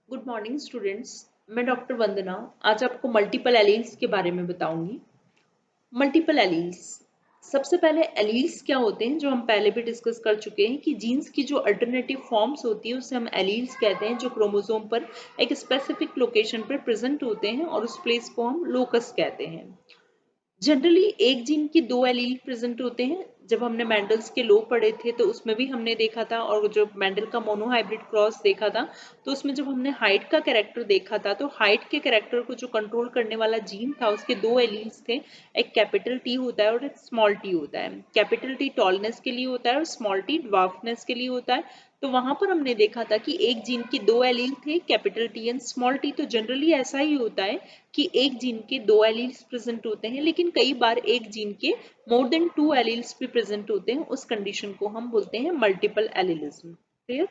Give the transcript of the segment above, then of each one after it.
Good morning students. मैं doctor वंदना आज आपको मल्टीपल एलील्स के बारे में बताऊंगी। मल्टीपल एलील्स, सबसे पहले एलील्स क्या होते हैं जो हम पहले भी डिस्कस कर चुके हैं कि जीन्स की जो अल्टरनेटिव फॉर्म्स होती है उसे हम एलील्स कहते हैं, जो क्रोमोसोम पर एक स्पेसिफिक लोकेशन पर प्रेजेंट होते हैं और उस प्लेस को हम लोकस कहते हैं। जनरली एक जीन की दो एलील प्रेजेंट होते हैं। जब हमने मेंडल्स के लॉ पढ़े थे तो उसमें भी हमने देखा था, और जब मेंडल का मोनोहाइब्रिड क्रॉस देखा था तो उसमें जब हमने हाइट का कैरेक्टर देखा था तो हाइट के कैरेक्टर को जो कंट्रोल करने वाला जीन था उसके दो एलील्स थे। एक कैपिटल टी होता है और एक स्मॉल टी होता है। कैपिटल टी टॉलनेस के लिए होता है और स्मॉल टी ड्वार्फनेस के लिए होता है। तो वहां पर हमने देखा था कि एक जीन के दो एलील थे, capital T and small T. तो जनरली ऐसा ही होता है कि एक जीन के दो एलील्स प्रेजेंट होते हैं, लेकिन कई बार एक जीन के मोर देन टू एलील्स भी प्रेजेंट होते हैं। उस कंडीशन को हम बोलते हैं multiple allelism. Clear?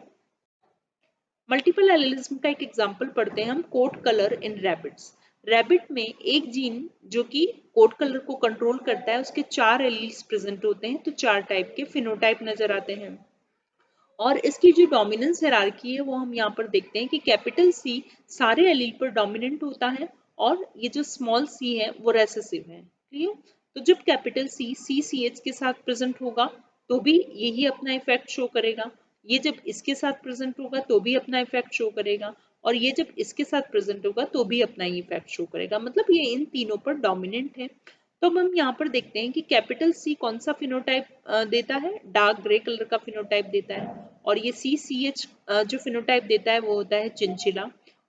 Multiple allelism का एक एग्जांपल पढ़ते हैं हम, coat colour in rabbits. Rabbit में एक जीन जो कि कोट कलर को कंट्रोल करता है उसके चार एलील्स प्रेजेंट होते हैं, तो चार टाइप के फिनोटाइप नजर आते हैं। और इसकी जो डोमिनेंस हायरार्की है वो हम यहाँ पर देखते हैं कि कैपिटल सी सारे एलील पर डोमिनेंट होता है और ये जो स्मॉल सी है वो रेसेसिव है। क्लियर? तो जब कैपिटल सी सी सी एच के साथ प्रेजेंट होगा तो भी यही अपना इफेक्ट शो करेगा, ये जब इसके साथ प्रेजेंट होगा तो भी अपना इफेक्ट शो करेगा, और ये जब इसके साथ प्रेजेंट होगा तो भी अपना ही इफेक्ट शो करेगा। मतलब ये इन तीनों पर डोमिनेंट है। तो अब हम यहाँ पर देखते हैं कि कैपिटल सी कौन सा फिनोटाइप देता है, डार्क ग्रे कलर का फिनोटाइप देता है। और ये सी सी एच जो फिनोटाइप देता है वो होता है चिंचिला,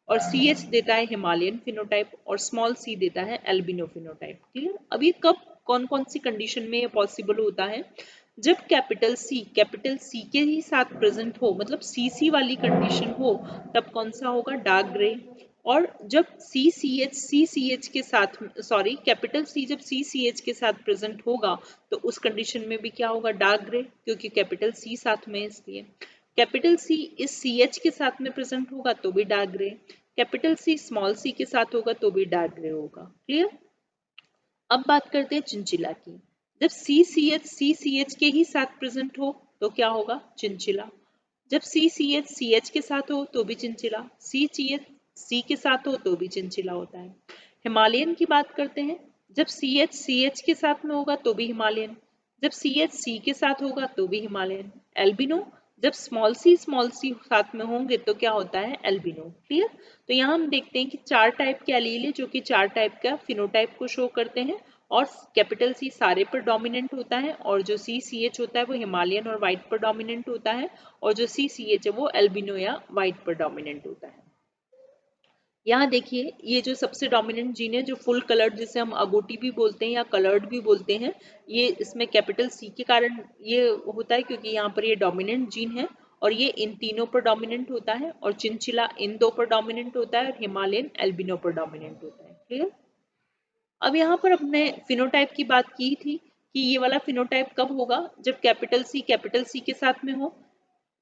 और सी एच देता है हिमालयन फिनोटाइप, और स्मॉल सी देता है एल्बिनो फिनोटाइप। क्लियर? अब ये कब कौन कौन सी कंडीशन में ये पॉसिबल होता है? जब कैपिटल सी के ही साथ प्रेजेंट हो, मतलब सी सी वाली कंडीशन हो, तब कौन सा होगा? Dark grey. और जब सी सी एच के साथ, सॉरी, कैपिटल सी जब सी सी एच के साथ प्रेजेंट होगा तो उस कंडीशन में भी क्या होगा? डार्क ग्रे, क्योंकि कैपिटल सी साथ में है इसलिए। कैपिटल सी इस सी एच के साथ में प्रेजेंट होगा तो भी dark grey. Capital C small C के साथ होगा तो भी डार्क ग्रे होगा। क्लियर? अब बात करते हैं चिंचिला की। जब सी सी एच के ही साथ प्रेजेंट हो तो क्या होगा? चिंचिला। जब सी एच के साथ हो तो भी चिंचिला, सी एच सी के साथ हो तो भी चिंचिला होता है। हिमालयन की बात करते हैं। जब सी एच के साथ में होगा तो भी हिमालयन, जब सी के साथ होगा तो भी हिमालयन। एल्बिनो, जब स्मॉल सी साथ में होंगे तो क्या होता है? एल्बिनो। क्लियर? तो यहाँ हम देखते हैं कि चार टाइप के एलील है जो कि चार टाइप का फिनोटाइप को शो करते हैं, और कैपिटल सी सारे पर डोमिनेंट होता है, और जो सी एच होता है वो हिमालयन और व्हाइट पर डोमिनेंट होता है, और जो सी एच है वो एल्बिनो या व्हाइट पर डोमिनेंट होता है। यहाँ देखिए, ये जो सबसे डोमिनेंट जीन है जो फुल कलर्ड, जिसे हम अगोटी भी बोलते हैं या कलर्ड भी बोलते हैं, ये इसमें कैपिटल सी के कारण ये होता है क्योंकि यहाँ पर ये डोमिनेंट जीन है, और ये इन तीनों पर डोमिनेंट होता है, और चिंचिला इन दो पर डोमिनेंट होता है, और हिमालयन एल्बिनो पर डोमिनेंट होता है। क्लियर? अब यहाँ पर अपने फिनोटाइप की बात की थी कि ये वाला फिनोटाइप कब होगा? जब कैपिटल सी के साथ में हो,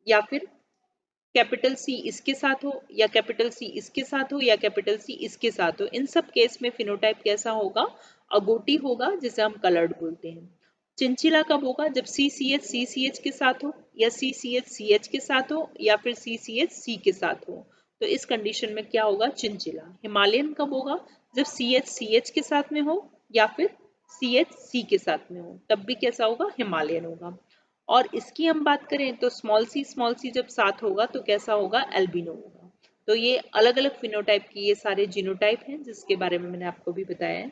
या फिर कैपिटल सी इसके साथ हो, या कैपिटल सी इसके साथ हो, या कैपिटल सी इसके साथ हो। इन सब केस में फिनोटाइप कैसा होगा? अगोटी होगा, जिसे हम कलर्ड बोलते हैं। चिंचिला कब होगा? जब सी सी एच के साथ हो, या सी एच के साथ हो, या फिर सी के साथ हो। तो इस कंडीशन में क्या होगा? चिंचिला। हिमालयन कब होगा? जब सी एच के साथ में हो, या फिर सी के साथ में हो, तब भी कैसा होगा? हिमालयन होगा। और इसकी हम बात करें तो स्मॉल सी जब साथ होगा तो कैसा होगा? एल्बिनो होगा। तो ये अलग अलग फिनोटाइप की ये सारे जीनोटाइप हैं जिसके बारे में मैंने आपको भी बताया है।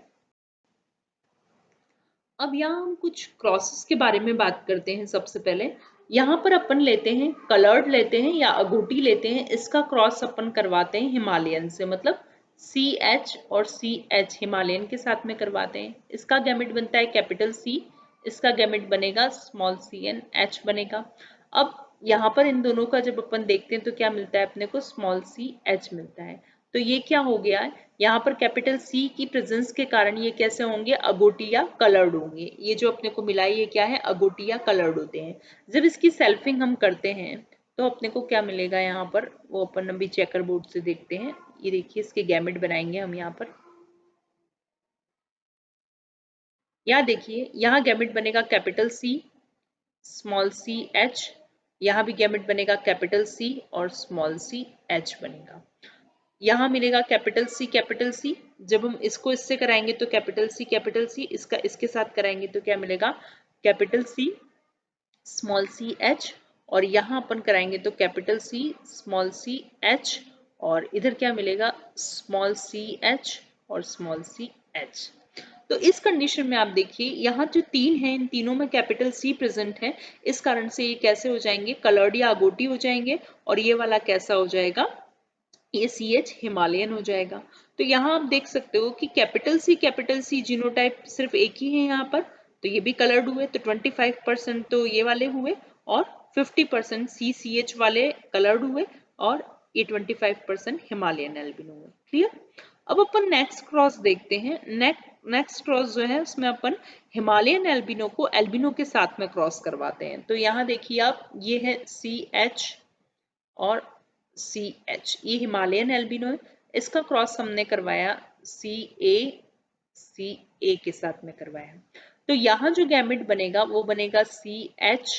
अब यहाँ हम कुछ क्रॉसेस के बारे में बात करते हैं। सबसे पहले यहाँ पर अपन लेते हैं कलर्ड लेते हैं या अगोटी लेते हैं, इसका क्रॉस अपन करवाते हैं हिमालयन से, मतलब सी एच और सी एच हिमालयन के साथ में करवाते हैं। इसका गैमेट बनता है कैपिटल सी, इसका गैमेट बनेगा स्मॉल सी एन एच बनेगा। अब यहाँ पर इन दोनों का जब अपन देखते हैं तो क्या मिलता है अपने को? स्मॉल सी एच मिलता है। तो ये क्या हो गया है? यहाँ पर कैपिटल सी की प्रेजेंस के कारण ये कैसे होंगे? अगोटी या कलर्ड होंगे। ये जो अपने को मिला है ये क्या है? अगोटी या कलर्ड होते हैं। जब इसकी सेल्फिंग हम करते हैं तो अपने को क्या मिलेगा यहाँ पर? वो अपन अभी चेकर बोर्ड से देखते हैं। ये देखिए, इसके गैमेट बनाएंगे हम यहाँ पर। यहाँ देखिए, यहाँ गैमेट बनेगा capital C small C H, यहाँ भी गैमेट बनेगा कैपिटल सी और स्मॉल सी एच बनेगा। यहाँ मिलेगा कैपिटल सी, जब हम इसको इससे कराएंगे तो कैपिटल सी, इसका इसके साथ कराएंगे तो क्या मिलेगा, capital C small C H, और यहाँ अपन कराएंगे तो capital C small C H, और इधर क्या मिलेगा, स्मॉल सी एच और स्मॉल सी एच। तो इस कंडीशन में आप देखिए यहाँ जो तीन है, इन तीनों में कैपिटल सी प्रेजेंट है, इस कारण से ये कैसे हो जाएंगे, कलर्ड या अगोटी हो जाएंगे, और ये वाला कैसा हो जाएगा, ये सी एच हिमालयन हो जाएगा। तो यहाँ आप देख सकते हो कि कैपिटल सी जीनोटाइप सिर्फ एक ही है यहाँ पर, तो ये भी कलर्ड हुए, तो 25% तो ये वाले हुए, और 50% सी एच वाले कलर्ड हुए, और ये 25% हिमालयन एल्बिनो हुए। क्लियर। अब अपन नेक्स्ट क्रॉस देखते हैं। नेक्स्ट क्रॉस जो है उसमें अपन हिमालयन एल्बिनो को एल्बिनो के साथ में क्रॉस करवाते हैं। तो यहाँ देखिए आप, ये है सी एच और सी एच, ये हिमालयन एल्बिनो है, इसका क्रॉस हमने करवाया सी ए के साथ में करवाया। तो यहाँ जो गैमेट बनेगा वो बनेगा सी एच,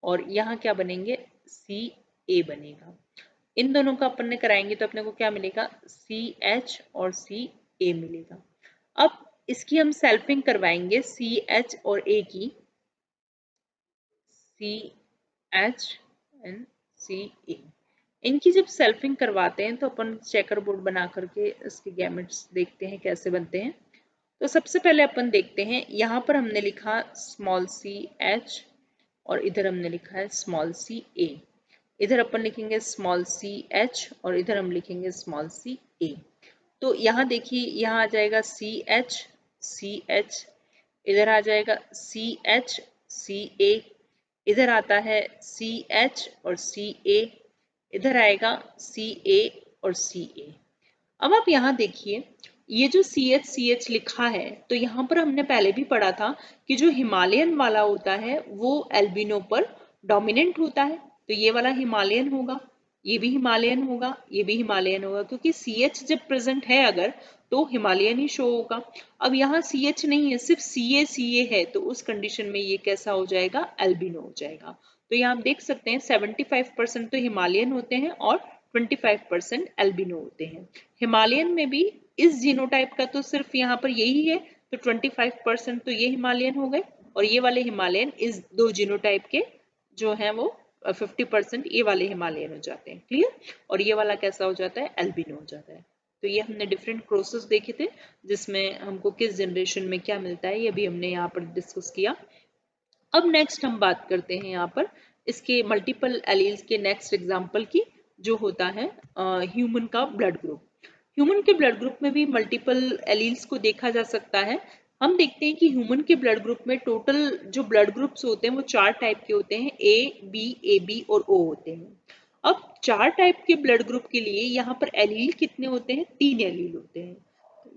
और यहाँ क्या बनेंगे, सी ए बनेगा। इन दोनों का अपन ने कराएंगे तो अपने को क्या मिलेगा, सी एच और सी ए मिलेगा। अब इसकी हम सेल्फिंग करवाएंगे सी एच और ए की, सी एच एंड सी ए। इनकी जब सेल्फिंग करवाते हैं तो अपन चेकर बोर्ड बना करके इसके गैमेट्स देखते हैं कैसे बनते हैं। तो सबसे पहले अपन देखते हैं, यहाँ पर हमने लिखा स्मॉल सी एच और इधर हमने लिखा है स्मॉल सी ए। इधर अपन लिखेंगे स्मॉल सी एच और इधर हम लिखेंगे स्मॉल सी ए। तो यहाँ देखिए, यहाँ आ जाएगा सी एच, इधर आ जाएगा सी एच सी ए, इधर आता है सी एच और सी ए, इधर आएगा सी ए और सी ए। अब आप यहाँ देखिए, ये जो सी एच लिखा है, तो यहाँ पर हमने पहले भी पढ़ा था कि जो हिमालयन वाला होता है वो एल्बिनो पर डोमिनेंट होता है। तो ये वाला हिमालयन होगा, ये भी हिमालयन होगा, ये भी हिमालयन होगा, क्योंकि सी एच जब प्रेजेंट है अगर, तो हिमालयन ही शो होगा। अब यहाँ सी एच नहीं है, सिर्फ सी ए है, तो उस कंडीशन में ये कैसा हो जाएगा, एल्बिनो हो जाएगा। तो यहाँ आप देख सकते हैं 75% तो हिमालयन होते हैं और 25% एल्बिनो होते हैं। हिमालयन में भी इस जीनोटाइप का तो सिर्फ यहाँ पर यही है, तो 25% तो ये हिमालयन हो गए, और ये वाले हिमालयन इस दो जीनोटाइप के जो हैं वो 50% ये वाले हिमालयन हो जाते हैं। क्लियर। और ये वाला कैसा हो जाता है, एल्बिनो हो जाता है। तो ये हमने डिफरेंट प्रोसेस देखे थे जिसमें हमको किस जनरेशन में क्या मिलता है, ये भी हमने यहाँ पर डिस्कस किया। अब नेक्स्ट हम बात करते हैं यहाँ पर इसके मल्टीपल एलील्स के नेक्स्ट एग्जाम्पल की, जो होता है ह्यूमन का ब्लड ग्रुप। ह्यूमन के ब्लड ग्रुप में भी मल्टीपल एलील्स को देखा जा सकता है। हम देखते हैं कि ह्यूमन के ब्लड ग्रुप में टोटल जो ब्लड ग्रुप्स होते हैं वो 4 टाइप के होते हैं, ए बी और ओ होते हैं। अब 4 टाइप के ब्लड ग्रुप के लिए यहाँ पर एलील कितने होते हैं, 3 एलील होते हैं।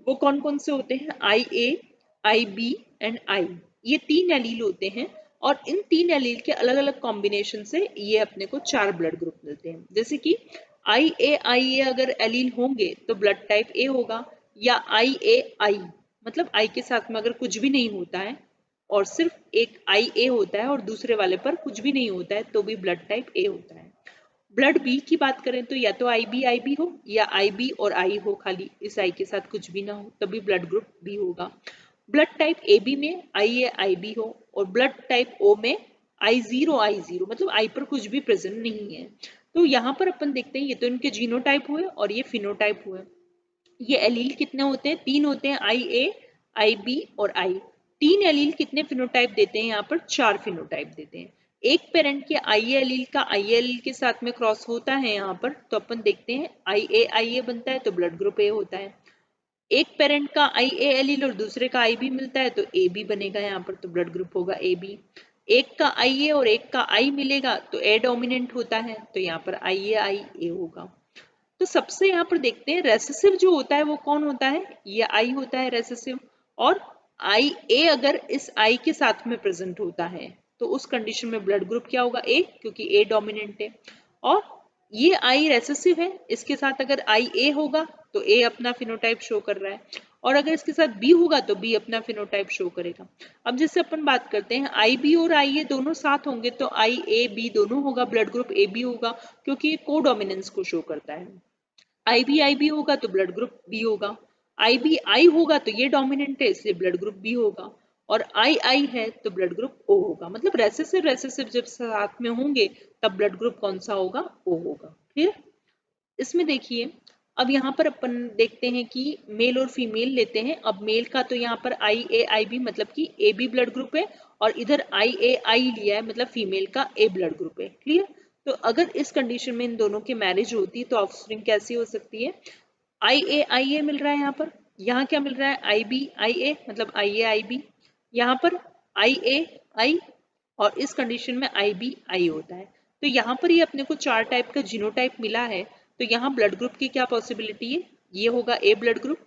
वो कौन कौन से होते हैं, आई बी एंड आई, ये 3 एलील होते हैं, और इन 3 एलील के अलग अलग कॉम्बिनेशन से ये अपने को 4 ब्लड ग्रुप मिलते हैं। जैसे कि आई ए अगर एलील होंगे तो ब्लड टाइप ए होगा, या आई मतलब आई के साथ में अगर कुछ भी नहीं होता है और सिर्फ एक आई ए होता है और दूसरे वाले पर कुछ भी नहीं होता है तो भी ब्लड टाइप ए होता है। ब्लड बी की बात करें तो या तो आई बी हो, या आई बी और आई हो, खाली इस आई के साथ कुछ भी ना हो, तभी ब्लड ग्रुप बी होगा। ब्लड टाइप ए बी में आई बी हो, और ब्लड टाइप ओ में आई जीरो मतलब आई पर कुछ भी प्रेजेंट नहीं है। तो यहाँ पर अपन देखते हैं, ये तो इनके जीनोटाइप हुए और ये फिनोटाइप हुए। ये एलील कितने होते हैं, 3 होते हैं, आई बी और आई। 3 एलील कितने फिनोटाइप देते हैं, यहाँ पर 4 फिनोटाइप देते हैं। एक पेरेंट के आई एलील का आई एलील के साथ में क्रॉस होता है यहाँ पर, तो अपन देखते हैं आई ए बनता है तो ब्लड ग्रुप ए होता है। एक पेरेंट का आई ए एलील और दूसरे का आई बी मिलता है तो ए बी बनेगा यहाँ पर, तो ब्लड ग्रुप होगा ए बी। एक का आई ए और एक का आई मिलेगा तो ए डोमिनेंट होता है, तो यहाँ पर आई ए होगा। तो सबसे यहाँ पर देखते हैं रेसेसिव जो होता है वो कौन होता है, ये आई होता है रेसेसिव। और आई ए अगर इस आई के साथ में प्रेजेंट होता है तो उस कंडीशन में ब्लड ग्रुप क्या होगा, ए, क्योंकि ए डोमिनेंट है। और ये आई रेसेसिव है, इसके साथ अगर आई ए होगा तो ए अपना फिनोटाइप शो कर रहा है, और अगर इसके साथ बी होगा तो बी अपना फिनोटाइप शो करेगा। अब जैसे अपन बात करते हैं आई बी और आई ए दोनों साथ होंगे तो आई ए बी दोनों होगा, ब्लड ग्रुप ए बी होगा, क्योंकि ये कोडोमिनेंस को शो करता है। IB होगा तो ब्लड ग्रुप बी होगा, IBI होगा तो ये डोमिनेंट है इसलिए ब्लड ग्रुप बी होगा, और II है तो ब्लड ग्रुप O होगा। मतलब रेसेसिव जब साथ में होंगे तब ब्लड ग्रुप कौन सा होगा? O होगा। क्लियर? इसमें देखिए, अब यहाँ पर अपन देखते हैं कि मेल और फीमेल लेते हैं। अब मेल का तो यहाँ पर IAIB मतलब कि AB ब्लड ग्रुप है, और इधर IAI लिया है मतलब फीमेल का A ब्लड ग्रुप है। क्लियर? तो अगर इस कंडीशन में इन दोनों की मैरिज होती तो ऑफस्प्रिंग कैसी हो सकती है? IA मिल रहा है यहाँ क्या मिल रहा है? IBIA मतलब IAIB, यहाँ पर IAI, और इस कंडीशन में IBI होता है। तो यहाँ पर ये अपने को 4 टाइप का जीनोटाइप मिला है। तो यहाँ ब्लड ग्रुप की क्या पॉसिबिलिटी है? ये होगा A ब्लड ग्रुप,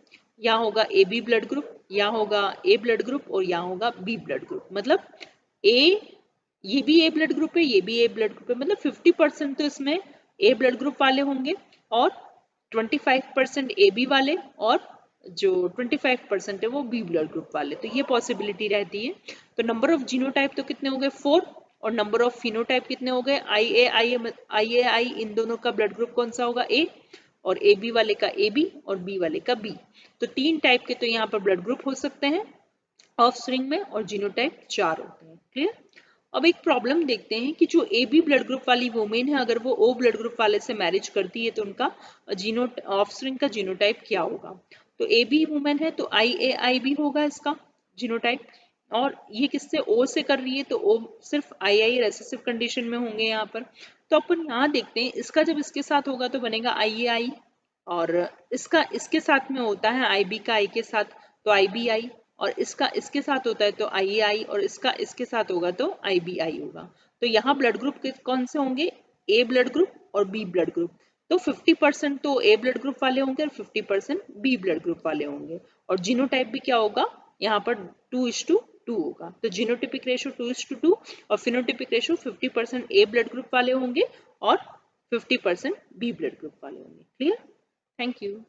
यहाँ होगा AB ब्लड ग्रुप, यहाँ होगा A ब्लड ग्रुप, और यहाँ होगा B ब्लड ग्रुप। मतलब A, ये भी A ब्लड ग्रुप है, ये भी A ब्लड ग्रुप है। मतलब 50% तो इसमें A ब्लड ग्रुप वाले होंगे, और 25% AB वाले, और जो 25% है वो B ब्लड ग्रुप वाले। तो ये पॉसिबिलिटी रहती है। तो नंबर ऑफ जीनोटाइप तो कितने हो गए? 4, और नंबर ऑफ फिनोटाइप कितने हो गए? IAI इन दोनों का ब्लड ग्रुप कौन सा होगा? A, और AB वाले का AB, और B वाले का B। तो 3 टाइप के तो यहाँ पर ब्लड ग्रुप हो सकते हैं ऑफस्प्रिंग में, और जीनोटाइप 4 होते हैं। क्लियर? अब एक प्रॉब्लम देखते हैं कि जो AB ब्लड ग्रुप वाली वुमेन है, अगर वो O ब्लड ग्रुप वाले से मैरिज करती है तो उनका ऑफस्प्रिंग का जीनोटाइप क्या होगा? तो AB वुमेन है तो IAI भी होगा इसका जीनोटाइप, और ये किससे? O से कर रही है तो O सिर्फ II रेसेसिव कंडीशन में होंगे यहाँ पर। तो अपन यहाँ देखते हैं, इसका जब इसके साथ होगा तो बनेगा IAI, और इसका इसके साथ में होता है IB का I के साथ तो IBI, और इसका इसके साथ होता है तो IAI, और इसका इसके साथ होगा तो IBI होगा। तो यहाँ ब्लड ग्रुप कौन से होंगे? A ब्लड ग्रुप और B ब्लड ग्रुप। तो 50% तो A ब्लड ग्रुप वाले होंगे और 50% B ब्लड ग्रुप वाले होंगे। और जीनोटाइप भी क्या होगा? यहाँ पर 2:2 होगा। तो जीनोटिपिक रेशो 2:2, और phenotypic ratio 50% A blood group वाले होंगे और 50% B ब्लड ग्रुप वाले होंगे। क्लियर? Thank you.